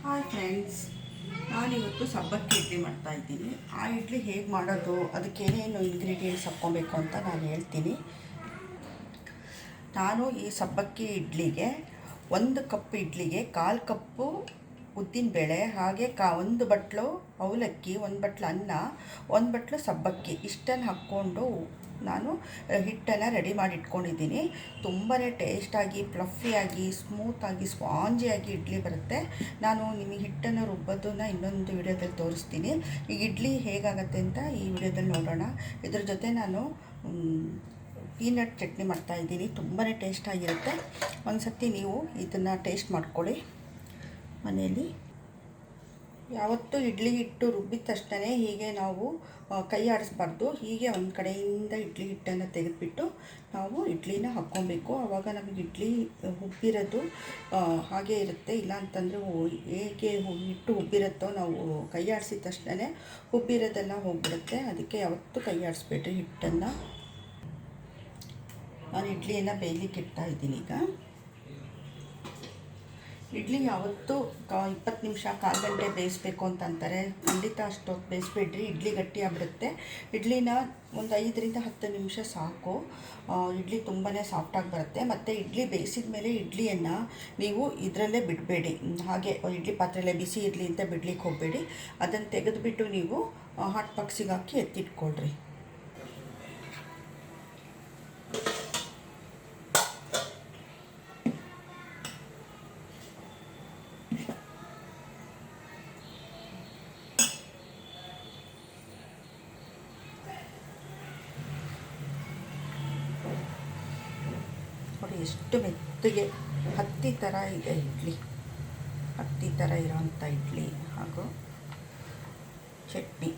Hi friends, ನಾನಿವತ್ತು ಸಬ್ಬಕ್ಕಿ ಇಡ್ಲಿ ಮಾಡ್ತಾಯಿದ್ದೀನಿ. ಆ ಇಡ್ಲಿ ಹೇಗೆ ಮಾಡೋದು, ಅದಕ್ಕೆ ಏನೇನು ಇಂಗ್ರೀಡಿಯೆಂಟ್ಸ್ ಹಾಕ್ಕೊಬೇಕು ಅಂತ ನಾನು ಹೇಳ್ತೀನಿ. ನಾನು ಈ ಸಬ್ಬಕ್ಕಿ ಇಡ್ಲಿಗೆ 1 ಕಪ್ ಇಡ್ಲಿಗೆ 1/4 ಕಪ್ಪು ಉದ್ದಿನಬೇಳೆ, ಹಾಗೆ ಒಂದು ಬಟ್ಲು ಅವಲಕ್ಕಿ, 1 ಬಟ್ಲು ಅನ್ನ, 1 ಬಟ್ಲು ಸಬ್ಬಕ್ಕಿ ಇಷ್ಟನ್ನು ಹಾಕ್ಕೊಂಡು ನಾನು ಹಿಟ್ಟನ್ನು ರೆಡಿ ಮಾಡಿ ಇಟ್ಕೊಂಡಿದ್ದೀನಿ. ತುಂಬಾ ಟೇಸ್ಟಾಗಿ, ಫ್ಲಫಿಯಾಗಿ, ಸ್ಮೂತಾಗಿ, ಸ್ಪಾಂಜಿಯಾಗಿ ಇಡ್ಲಿ ಬರುತ್ತೆ. ನಾನು ನಿಮಗೆ ಹಿಟ್ಟನ್ನು ರುಬ್ಬೋದನ್ನು ಇನ್ನೊಂದು ವಿಡಿಯೋದಲ್ಲಿ ತೋರಿಸ್ತೀನಿ. ಈಗ ಇಡ್ಲಿ ಹೇಗಾಗತ್ತೆ ಅಂತ ಈ ವಿಡಿಯೋದಲ್ಲಿ ನೋಡೋಣ. ಇದ್ರ ಜೊತೆ ನಾನು ಪೀನಟ್ ಚಟ್ನಿ ಮಾಡ್ತಾಯಿದ್ದೀನಿ. ತುಂಬಾ ಟೇಸ್ಟಾಗಿರುತ್ತೆ. ಒಂದು ಸರ್ತಿ ನೀವು ಇದನ್ನು ಟೇಸ್ಟ್ ಮಾಡ್ಕೊಳ್ಳಿ ಮನೆಯಲ್ಲಿ. ಯಾವತ್ತೂ ಇಡ್ಲಿ ಹಿಟ್ಟು ರುಬ್ಬಿದ ತಕ್ಷಣ ಹೀಗೆ ನಾವು ಕೈ ಆಡಿಸ್ಬಾರ್ದು. ಹೀಗೆ ಒಂದು ಕಡೆಯಿಂದ ಇಡ್ಲಿ ಹಿಟ್ಟನ್ನು ತೆಗೆದುಬಿಟ್ಟು ನಾವು ಇಡ್ಲಿನ ಹಾಕ್ಕೊಬೇಕು. ಆವಾಗ ನಮಗೆ ಇಡ್ಲಿ ಉಬ್ಬಿರೋದು ಹಾಗೇ ಇರುತ್ತೆ. ಇಲ್ಲ ಅಂತಂದರೆ ಹೇಗೆ ಹಿಟ್ಟು ಉಬ್ಬಿರುತ್ತೋ ನಾವು ಕೈ ಆಡಿಸಿದ ತಕ್ಷಣ ಉಬ್ಬಿರೋದೆಲ್ಲ ಹೋಗ್ಬಿಡುತ್ತೆ. ಅದಕ್ಕೆ ಯಾವತ್ತೂ ಕೈ ಆಡಿಸ್ಬೇಡ್ರಿ ಹಿಟ್ಟನ್ನು. ನಾನು ಇಡ್ಲಿಯನ್ನು ಬೇಯಲಿಕ್ಕೆ ಇಡ್ತಾಯಿದ್ದೀನಿ. ಈಗ ಇಡ್ಲಿ ಯಾವತ್ತೂ 20 ನಿಮಿಷ, 1/4 ಗಂಟೆ ಬೇಯಿಸ್ಬೇಕು ಅಂತಂತಾರೆ. ಖಂಡಿತ ಅಷ್ಟೊತ್ತು ಬೇಯಿಸ್ಬೇಡ್ರಿ, ಇಡ್ಲಿ ಗಟ್ಟಿ ಆಗ್ಬಿಡುತ್ತೆ. ಇಡ್ಲಿನ ಒಂದು 5ರಿಂದ 10 ನಿಮಿಷ ಸಾಕು. ಇಡ್ಲಿ ತುಂಬಾ ಸಾಫ್ಟಾಗಿ ಬರುತ್ತೆ. ಮತ್ತು ಇಡ್ಲಿ ಬೇಯಿಸಿದ ಮೇಲೆ ಇಡ್ಲಿಯನ್ನು ನೀವು ಇದರಲ್ಲೇ ಬಿಡಬೇಡಿ. ಹಾಗೆ ಇಡ್ಲಿ ಪಾತ್ರೆಯಲ್ಲೇ ಬಿಸಿ ಇರಲಿ ಅಂತ ಬಿಡ್ಲಿಕ್ಕೆ ಹೋಗಬೇಡಿ. ಅದನ್ನು ತೆಗೆದುಬಿಟ್ಟು ನೀವು ಹಾಟ್ ಬಾಕ್ಸಿಗೆ ಹಾಕಿ ಎತ್ತಿಟ್ಕೊಳ್ರಿ. ನೋಡಿ ಎಷ್ಟು ಮೆತ್ತಗೆ ಹತ್ತಿ ಥರ ಇದೆ ಇಡ್ಲಿ. ಹತ್ತಿ ಥರ ಇರೋವಂಥ ಇಡ್ಲಿ ಹಾಗೂ ಚಟ್ನಿ.